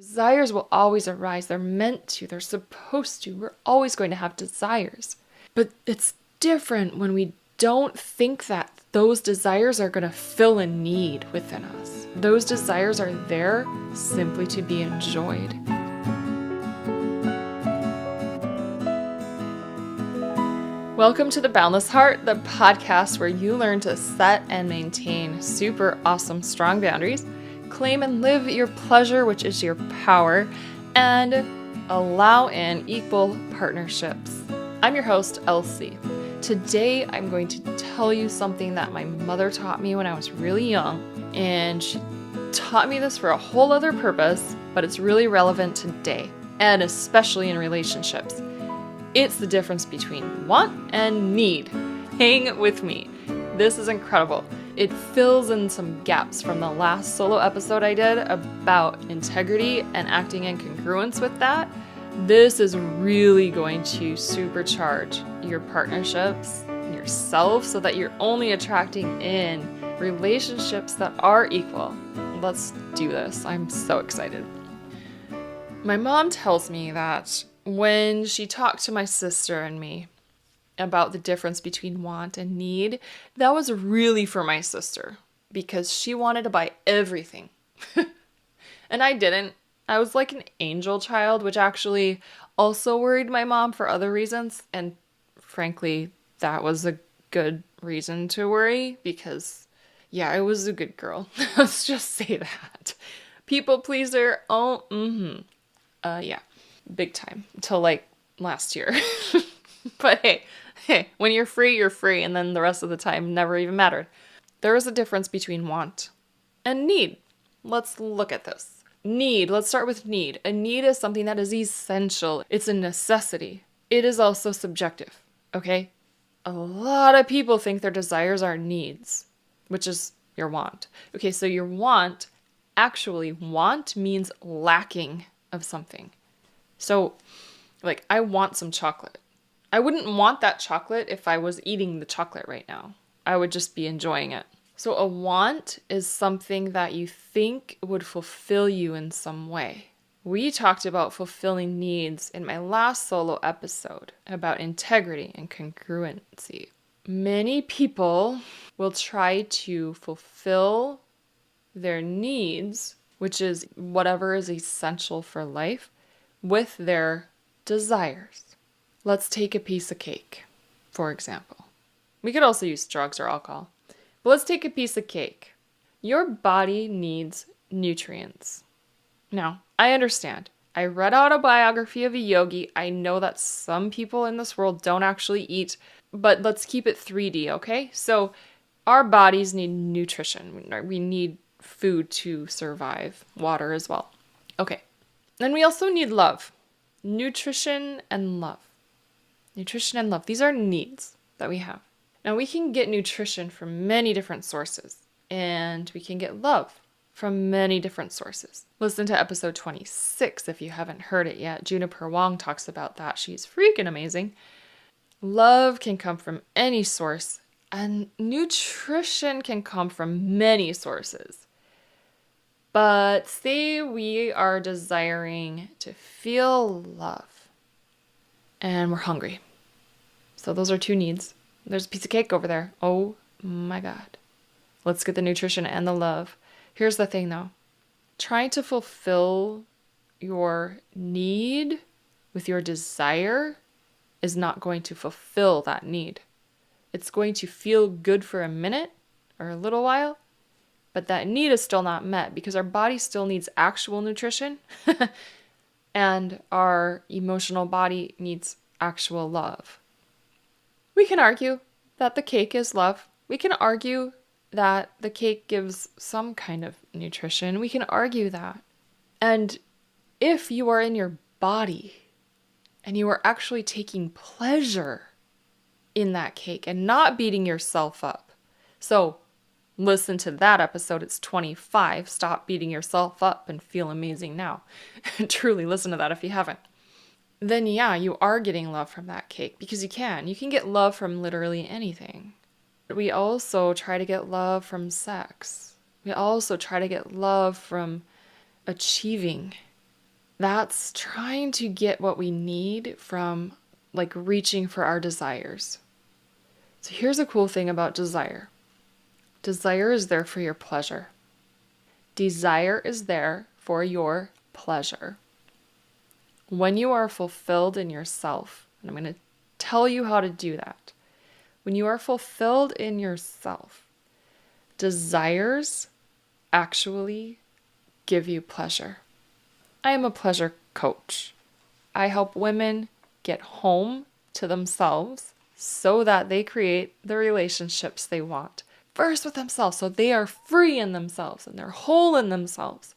Desires will always arise. They're meant to, they're supposed to. We're always going to have desires. But it's different when we don't think that those desires are going to fill a need within us. Those desires are there simply to be enjoyed. Welcome to The Boundless Heart, the podcast where you learn to set and maintain super awesome, strong boundaries, claim and live your pleasure, which is your power, and allow in equal partnerships. I'm your host, Elsie. Today, I'm going to tell you something that my mother taught me when I was really young, and she taught me this for a whole other purpose, but it's really relevant today, and especially in relationships. It's the difference between want and need. Hang with me. This is incredible. It fills in some gaps from the last solo episode I did about integrity and acting in congruence with that. This is really going to supercharge your partnerships, yourself, so that you're only attracting in relationships that are equal. Let's do this. I'm so excited. My mom tells me that when she talked to my sister and me about the difference between want and need, that was really for my sister because she wanted to buy everything. And I didn't. I was like an angel child, which actually also worried my mom for other reasons. And frankly, that was a good reason to worry because, yeah, I was a good girl. Let's just say that. People pleaser. Yeah, big time until like last year. But hey, when you're free, you're free. And then the rest of the time never even mattered. There is a difference between want and need. Let's look at this. Need. Let's start with need. A need is something that is essential. It's a necessity. It is also subjective. Okay? A lot of people think their desires are needs, which is your want. Okay, so your want means lacking of something. So, like, I want some chocolate. I wouldn't want that chocolate if I was eating the chocolate right now. I would just be enjoying it. So a want is something that you think would fulfill you in some way. We talked about fulfilling needs in my last solo episode about integrity and congruency. Many people will try to fulfill their needs, which is whatever is essential for life, with their desires. Let's take a piece of cake, for example. We could also use drugs or alcohol. But let's take a piece of cake. Your body needs nutrients. Now, I understand. I read out a biography of a yogi. I know that some people in this world don't actually eat, but let's keep it 3D, okay? So our bodies need nutrition. We need food to survive, water as well. Okay. And we also need love. Nutrition and love. Nutrition and love. These are needs that we have. Now, we can get nutrition from many different sources, and we can get love from many different sources. Listen to episode 26 if you haven't heard it yet. Juniper Wong talks about that. She's freaking amazing. Love can come from any source, and nutrition can come from many sources. But say we are desiring to feel love. And we're hungry. So those are two needs. There's a piece of cake over there. Oh my God. Let's get the nutrition and the love. Here's the thing though. Trying to fulfill your need with your desire is not going to fulfill that need. It's going to feel good for a minute or a little while, but that need is still not met because our body still needs actual nutrition. And our emotional body needs actual love. We can argue that the cake is love. We can argue that the cake gives some kind of nutrition. We can argue that. And if you are in your body and you are actually taking pleasure in that cake and not beating yourself up. So listen to that episode. It's 25. Stop beating yourself up and feel amazing now. Truly listen to that if you haven't. Then yeah, you are getting love from that cake because you can. You can get love from literally anything. We also try to get love from sex. We also try to get love from achieving That's trying to get what we need from like reaching for our desires. So here's a cool thing about desire. Desire is there for your pleasure. Desire is there for your pleasure. When you are fulfilled in yourself, and I'm going to tell you how to do that. When you are fulfilled in yourself, desires actually give you pleasure. I am a pleasure coach. I help women get home to themselves so that they create the relationships they want. First with themselves, so they are free in themselves and they're whole in themselves.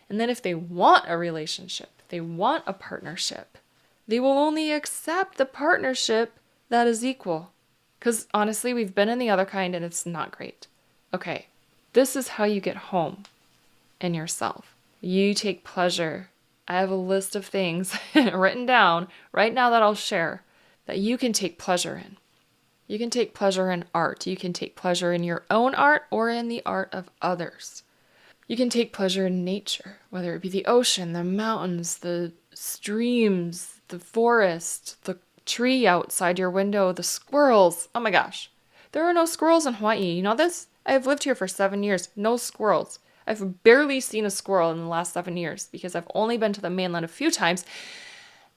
And then if they want a relationship, they want a partnership, they will only accept the partnership that is equal. Because honestly, we've been in the other kind and it's not great. Okay, this is how you get home in yourself. You take pleasure. I have a list of things written down right now that I'll share that you can take pleasure in. You can take pleasure in art. You can take pleasure in your own art or in the art of others. You can take pleasure in nature, whether it be the ocean, the mountains, the streams, the forest, the tree outside your window, the squirrels. Oh my gosh. There are no squirrels in Hawaii. You know this? I've lived here for 7 years. No squirrels. I've barely seen a squirrel in the last 7 years because I've only been to the mainland a few times.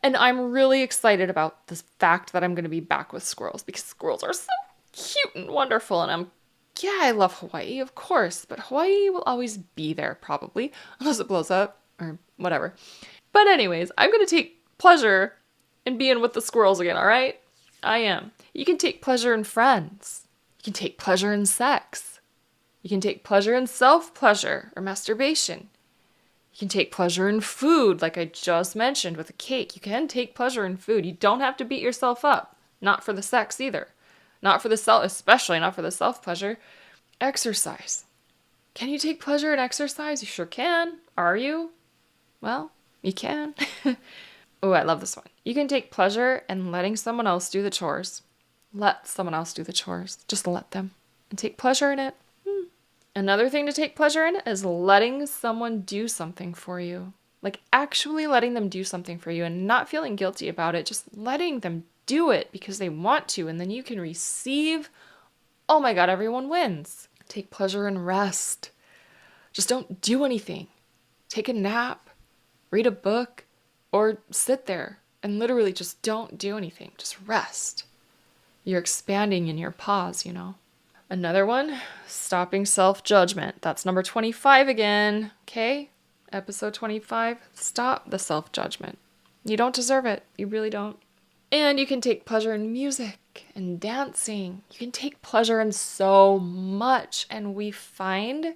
And I'm really excited about the fact that I'm going to be back with squirrels because squirrels are so cute and wonderful. And I love Hawaii, of course, but Hawaii will always be there probably, unless it blows up or whatever. But anyways, I'm going to take pleasure in being with the squirrels again, all right? I am. You can take pleasure in friends. You can take pleasure in sex. You can take pleasure in self-pleasure or masturbation. You can take pleasure in food, like I just mentioned with a cake. You can take pleasure in food. You don't have to beat yourself up. Not for the sex either. Not for the self, especially not for the self-pleasure. Exercise. Can you take pleasure in exercise? You sure can. Are you? Well, you can. Oh, I love this one. You can take pleasure in letting someone else do the chores. Let someone else do the chores. Just let them. And take pleasure in it. Another thing to take pleasure in is letting someone do something for you. Like actually letting them do something for you and not feeling guilty about it. Just letting them do it because they want to. And then you can receive. Oh my God, everyone wins. Take pleasure in rest. Just don't do anything. Take a nap, read a book, or sit there and literally just don't do anything. Just rest. You're expanding in your pause, you know. Another one, stopping self-judgment. That's number 25 again, okay? Episode 25, stop the self-judgment. You don't deserve it. You really don't. And you can take pleasure in music and dancing. You can take pleasure in so much. And we find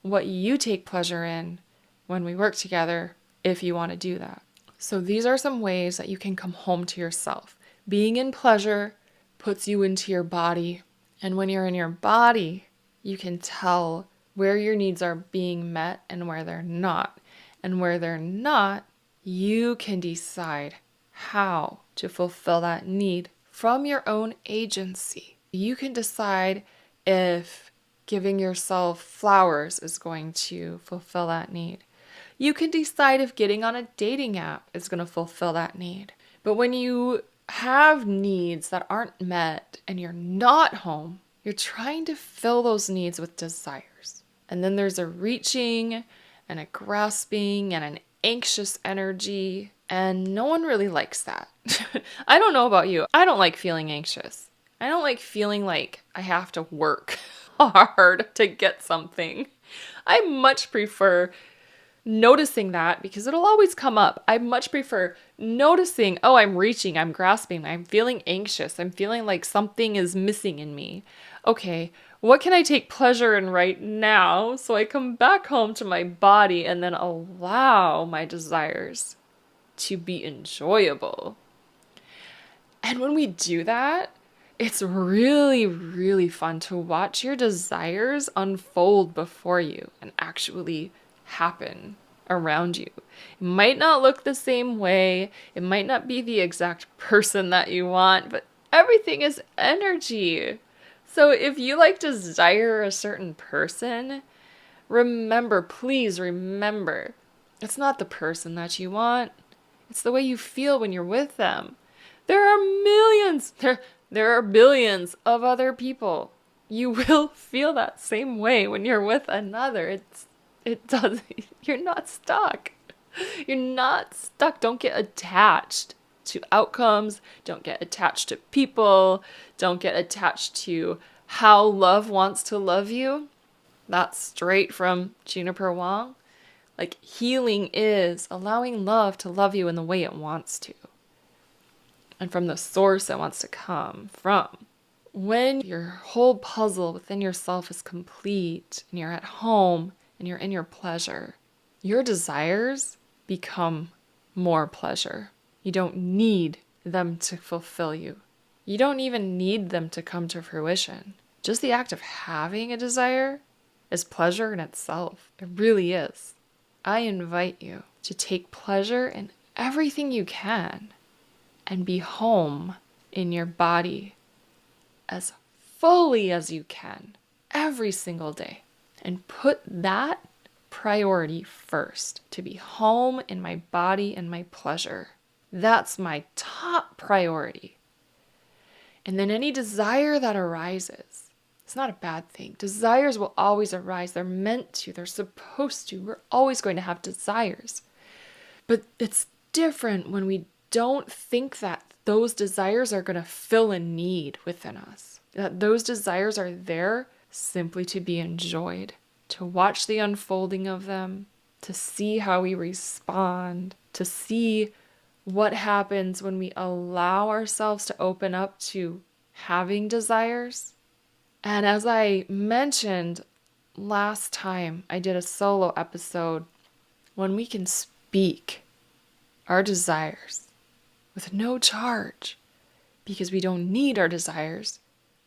what you take pleasure in when we work together if you want to do that. So these are some ways that you can come home to yourself. Being in pleasure puts you into your body. And when you're in your body, you can tell where your needs are being met and where they're not. And where they're not, you can decide how to fulfill that need from your own agency. You can decide if giving yourself flowers is going to fulfill that need. You can decide if getting on a dating app is going to fulfill that need. But when you have needs that aren't met and you're not home, you're trying to fill those needs with desires. And then there's a reaching and a grasping and an anxious energy, and no one really likes that. I don't know about you. I don't like feeling anxious. I don't like feeling like I have to work hard to get something. I much prefer noticing that because it'll always come up. I much prefer noticing, oh, I'm reaching, I'm grasping, I'm feeling anxious, I'm feeling like something is missing in me. Okay, what can I take pleasure in right now so I come back home to my body and then allow my desires to be enjoyable? And when we do that, it's really, really fun to watch your desires unfold before you and actually happen around you. It might not look the same way. It might not be the exact person that you want, but everything is energy. So if you like desire a certain person, remember, please remember It's not the person that you want. It's the way you feel when you're with them. There are millions, there are billions of other people. You will feel that same way when you're with another. It does. You're not stuck. You're not stuck. Don't get attached to outcomes. Don't get attached to people. Don't get attached to how love wants to love you. That's straight from Juniper Wong. Like, healing is allowing love to love you in the way it wants to, and from the source it wants to come from. When your whole puzzle within yourself is complete and you're at home and you're in your pleasure, your desires become more pleasure. You don't need them to fulfill you. You don't even need them to come to fruition. Just the act of having a desire is pleasure in itself. It really is. I invite you to take pleasure in everything you can and be home in your body as fully as you can every single day. And put that priority first, to be home in my body and my pleasure. That's my top priority. And then any desire that arises, it's not a bad thing. Desires will always arise. They're meant to. They're supposed to. We're always going to have desires. But it's different when we don't think that those desires are going to fill a need within us. That those desires are there simply to be enjoyed, to watch the unfolding of them, to see how we respond, to see what happens when we allow ourselves to open up to having desires. And as I mentioned last time I did a solo episode, when we can speak our desires with no charge, because we don't need our desires,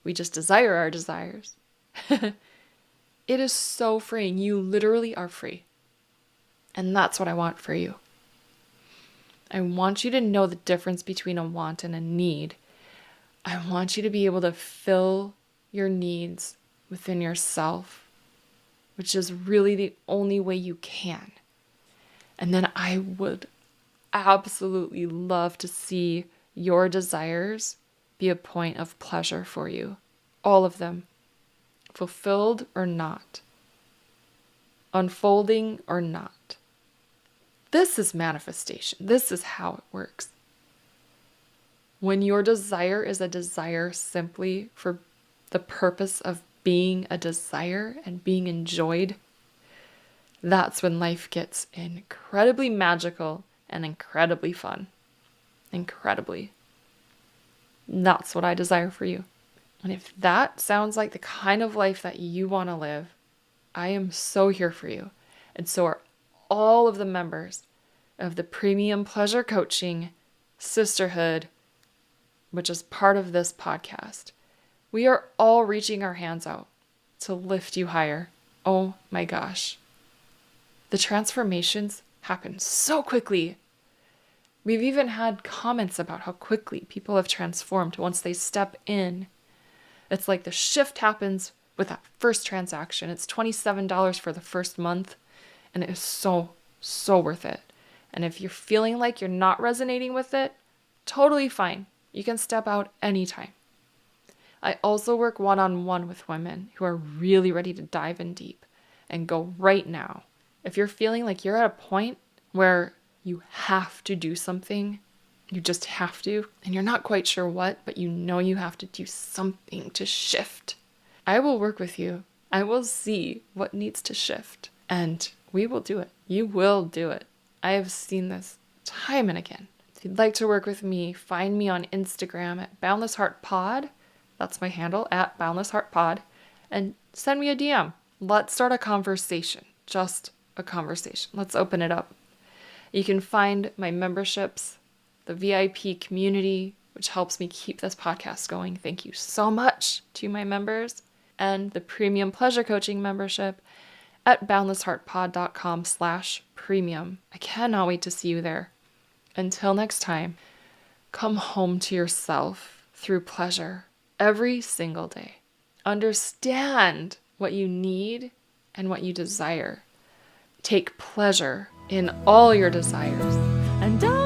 we just desire our desires. It is so freeing. You literally are free. And that's what I want for you. I want you to know the difference between a want and a need. I want you to be able to fill your needs within yourself, which is really the only way you can. And then I would absolutely love to see your desires be a point of pleasure for you. All of them. Fulfilled or not. Unfolding or not. This is manifestation. This is how it works. When your desire is a desire simply for the purpose of being a desire and being enjoyed, that's when life gets incredibly magical and incredibly fun. Incredibly. That's what I desire for you. And if that sounds like the kind of life that you want to live, I am so here for you. And so are all of the members of the Premium Pleasure Coaching Sisterhood, which is part of this podcast. We are all reaching our hands out to lift you higher. Oh my gosh. The transformations happen so quickly. We've even had comments about how quickly people have transformed once they step in. It's like the shift happens with that first transaction. It's $27 for the first month, and it is so worth it. And if you're feeling like you're not resonating with it, totally fine. You can step out anytime. I also work one-on-one with women who are really ready to dive in deep and go right now. If you're feeling like you're at a point where you have to do something, you just have to, and you're not quite sure what, but you know you have to do something to shift, I will work with you. I will see what needs to shift, and we will do it. You will do it. I have seen this time and again. If you'd like to work with me, find me on Instagram at Boundless Heart Pod. That's my handle, at Boundless Heart Pod. And send me a DM. Let's start a conversation. Just a conversation. Let's open it up. You can find my memberships, the VIP community, which helps me keep this podcast going. Thank you so much to my members. And the Premium Pleasure Coaching membership at boundlessheartpod.com/premium. I cannot wait to see you there. Until next time, come home to yourself through pleasure every single day. Understand what you need and what you desire. Take pleasure in all your desires. And don't